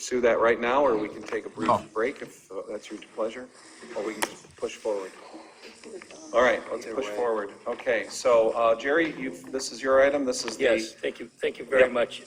pursue that right now, or we can take a brief No. break if that's your pleasure, or we can just push forward. All right, let's push forward. Okay, so Jerry, this is your item. This is the... Yes, thank you very much,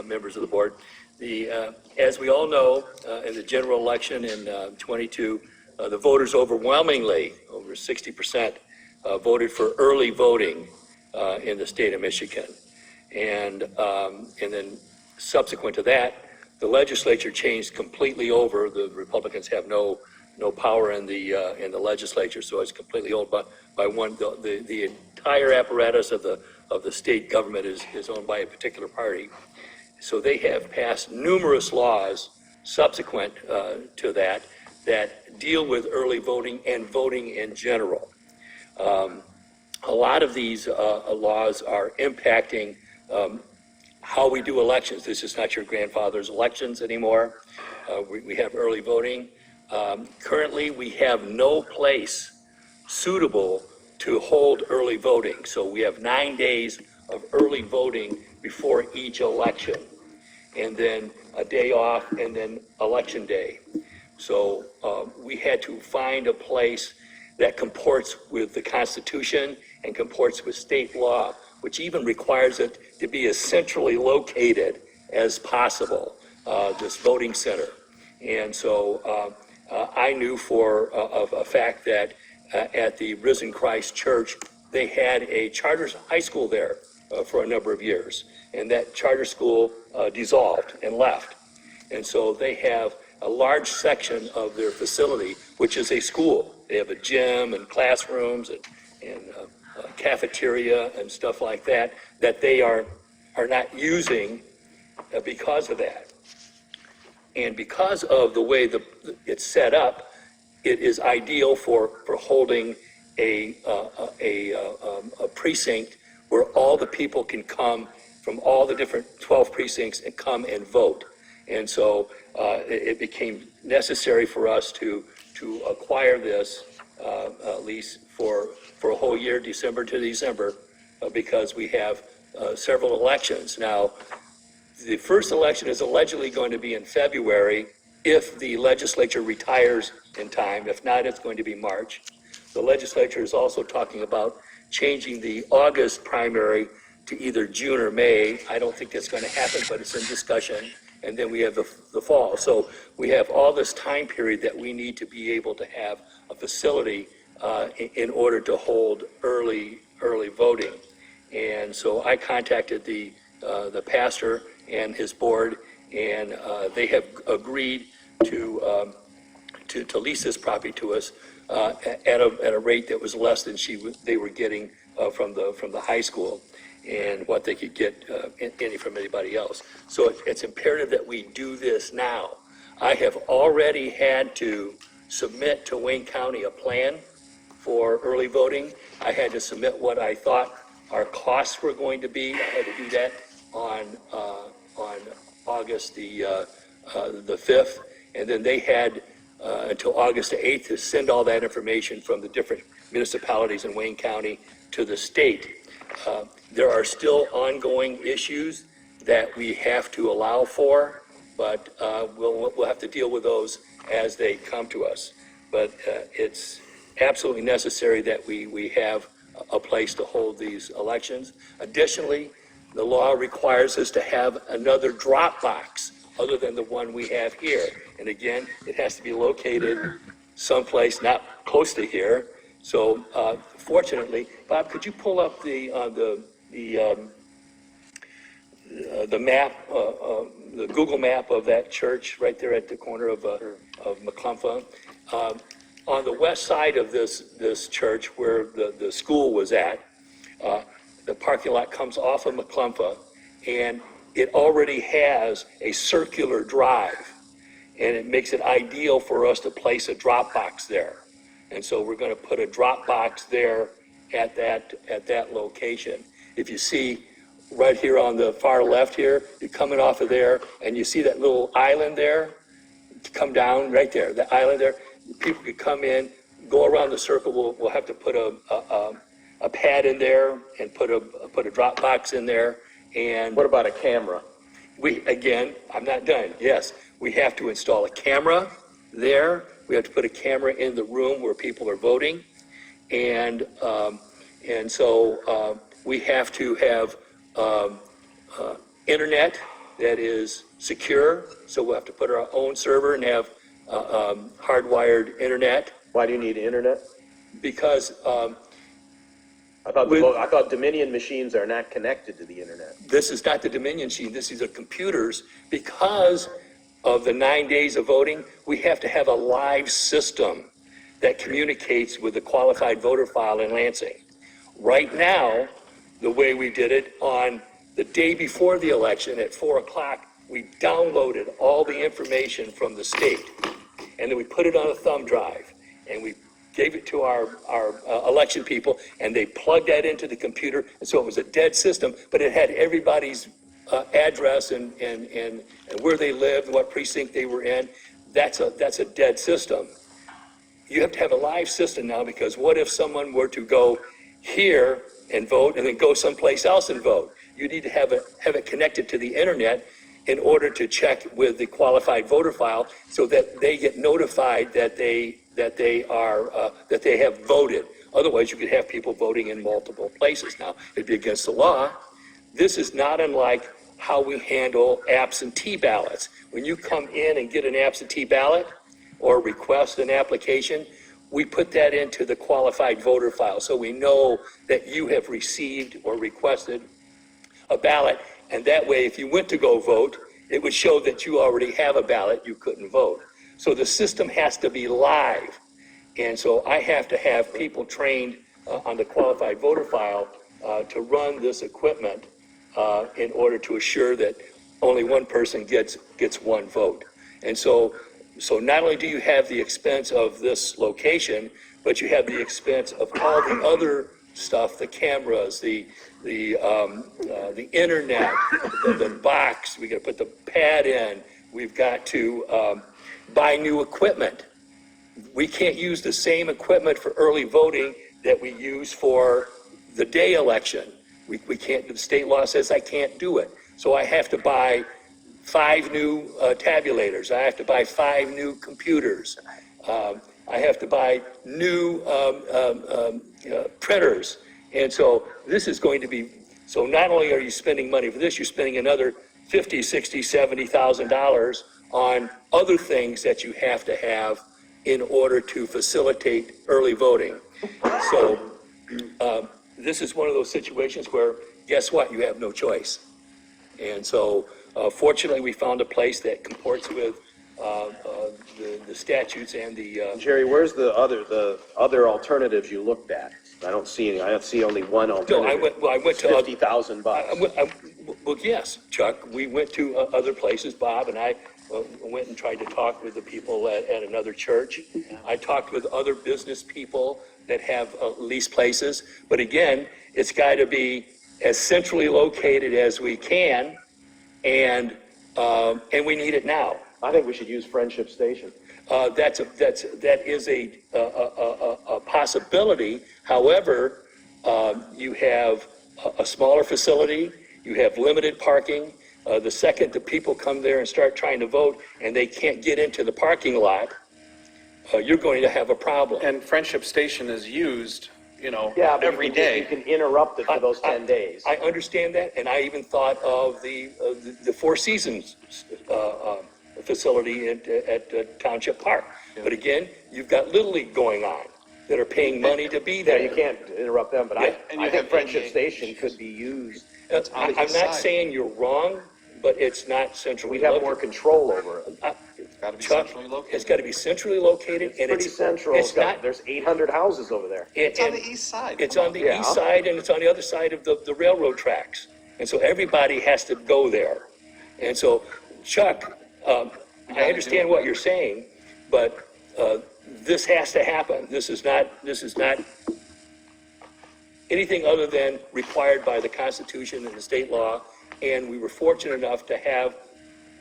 members of the board. As we all know, in the general election in 22, the voters overwhelmingly, over 60%, voted for early voting in the state of Michigan. And then subsequent to that, the legislature changed completely over. The Republicans have no power in the legislature, so it's completely owned by one. The entire apparatus of the state government is owned by a particular party. So they have passed numerous laws subsequent to that deal with early voting and voting in general. A lot of these laws are impacting how we do elections. This is not your grandfather's elections anymore. We have early voting. Currently, we have no place suitable to hold early voting. So we have 9 days of early voting before each election, and then a day off, and then election day. So we had to find a place that comports with the Constitution and comports with state law, which even requires it to be as centrally located as possible, this voting center. And so I knew for a fact that at the Risen Christ Church, they had a charter high school there for a number of years. And that charter school dissolved and left. And so they have a large section of their facility, which is a school. They have a gym and classrooms and cafeteria and stuff like that, that they are not using because of that. And because of the way it's set up, it is ideal for holding a precinct where all the people can come from all the different 12 precincts and come and vote. And so it became necessary for us to acquire this lease for a whole year, December to December, because we have several elections. Now, the first election is allegedly going to be in February if the legislature retires in time. If not, it's going to be March. The legislature is also talking about changing the August primary to either June or May. I don't think that's going to happen, but it's in discussion. And then we have the fall. So we have all this time period that we need to be able to have a facility in order to hold early voting. And so I contacted the pastor and his board, and they have agreed to lease this property to us at a rate that was less than they were getting from the high school, and what they could get any from anybody else. So it's imperative that we do this now. I have already had to submit to Wayne County a plan for early voting. I had to submit what I thought our costs were going to be. I had to do that on August the 5th, and then they had until August the 8th to send all that information from the different municipalities in Wayne County to the state. There are still ongoing issues that we have to allow for, but we'll have to deal with those as they come to us. But it's absolutely necessary that we have a place to hold these elections. Additionally, the law requires us to have another drop box other than the one we have here. And again, it has to be located someplace not close to here. So fortunately, Bob, could you pull up the map, the Google map of that church right there at the corner of McClumpha? On the west side of this church where the school was at, the parking lot comes off of McClumpha, and it already has a circular drive, and it makes it ideal for us to place a drop box there. And so we're going to put a drop box there at that location. If you see right here on the far left here, you're coming off of there, and you see that little island there, come down right there, the island there. People could come in, go around the circle. We'll have to put a pad in there and put a drop box in there. And what about a camera? Again, I'm not done. Yes, we have to install a camera there. We have to put a camera in the room where people are voting. And so we have to have internet that is secure. So we'll have to put our own server and have hardwired internet. Why do you need internet? Because I thought Dominion machines are not connected to the internet. this is not the Dominion machine, these are computers. Because of the 9 days of voting, we have to have a live system that communicates with the qualified voter file in Lansing. Right now, the way we did it, on the day before the election at 4 o'clock, we downloaded all the information from the state. And then we put it on a thumb drive, and we gave it to our election people, and they plugged that into the computer. And so it was a dead system, but it had everybody's address and where they lived, what precinct they were in. That's a dead system. You have to have a live system now, because what if someone were to go here and vote and then go someplace else and vote? You need to have it connected to the internet in order to check with the qualified voter file, so that they get notified that they have voted. Otherwise, you could have people voting in multiple places. Now, it'd be against the law. This is not unlike how we handle absentee ballots. When you come in and get an absentee ballot or request an application, we put that into the qualified voter file, so we know that you have received or requested a ballot. And that way, if you went to go vote, it would show that you already have a ballot, you couldn't vote. So the system has to be live. And so I have to have people trained on the qualified voter file to run this equipment in order to assure that only one person gets one vote. And so not only do you have the expense of this location, but you have the expense of all the other stuff, the cameras, the internet, the box. We got to put the pad in. We've got to buy new equipment. We can't use the same equipment for early voting that we use for the day election. We can't. The state law says I can't do it. So I have to buy 5 new tabulators. I have to buy 5 new computers. I have to buy new printers. And so this is going to be, so not only are you spending money for this, you're spending another $50,000, $60,000, $70,000 on other things that you have to have in order to facilitate early voting. So this is one of those situations where, guess what, you have no choice. And so fortunately, we found a place that comports with the statutes and the. Jerry, where's the other alternatives you looked at? I don't see any. I see only one alternative. No, I went to $50,000. Well, yes, Chuck, we went to other places. Bob and I went and tried to talk with the people at another church. I talked with other business people that have leased places. But again, it's got to be as centrally located as we can, and we need it now. I think we should use Friendship Station. That is a possibility. However, you have a smaller facility, you have limited parking. The second the people come there and start trying to vote and they can't get into the parking lot, you're going to have a problem. And Friendship Station is used, Yeah, but every day. You can interrupt it for those 10 days. I understand that, and I even thought of the Four Seasons facility at Township Park. Yeah. But again, you've got Little League going on that are paying money to be there. Yeah, you can't interrupt them, but Yeah. I think Friendship Station could be used. I'm not saying you're wrong, but it's not centrally We'd have located. more control over it. It's got to be Chuck, centrally located. it's got to be centrally located, and Pretty central. It's not. There's 800 houses over there. It's on the east side. It's Come on the Yeah. east side, and it's on the other side of the railroad tracks. And so everybody has to go there. And so, Chuck, I understand what you're saying, but this has to happen. This is not anything other than required by the Constitution and the state law. And we were fortunate enough to have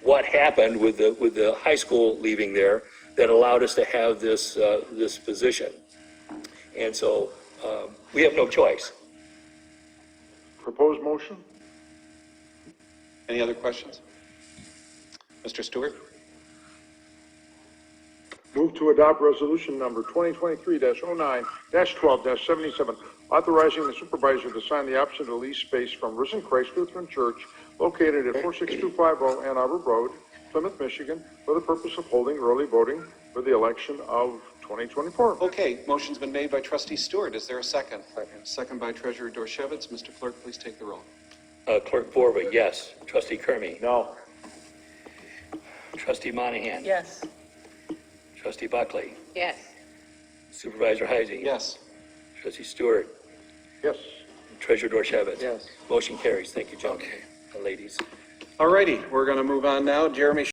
what happened with the high school leaving there that allowed us to have this position. And so we have no choice. Proposed motion? Any other questions? Mr. Stewart? Move to adopt resolution number 2023-09-12-77, authorizing the supervisor to sign the option to lease space from Risen Christ Lutheran Church located at 46250 Ann Arbor Road, Plymouth, Michigan, for the purpose of holding early voting for the election of 2024. Okay, motion's been made by trustee Stewart. Is there a second? Second by treasurer Dorchevitz. Mr. Clerk, please take the roll. Clerk Vorva, yes. Trustee Kermy. No. Trustee Monahan. Yes. Trustee Buckley. Yes. Supervisor Heisey. Yes. Trustee Stewart. Yes. Treasurer Dorchevitz. Yes. Motion carries. Thank you, gentlemen, and ladies. All righty, we're going to move on now. Jeremy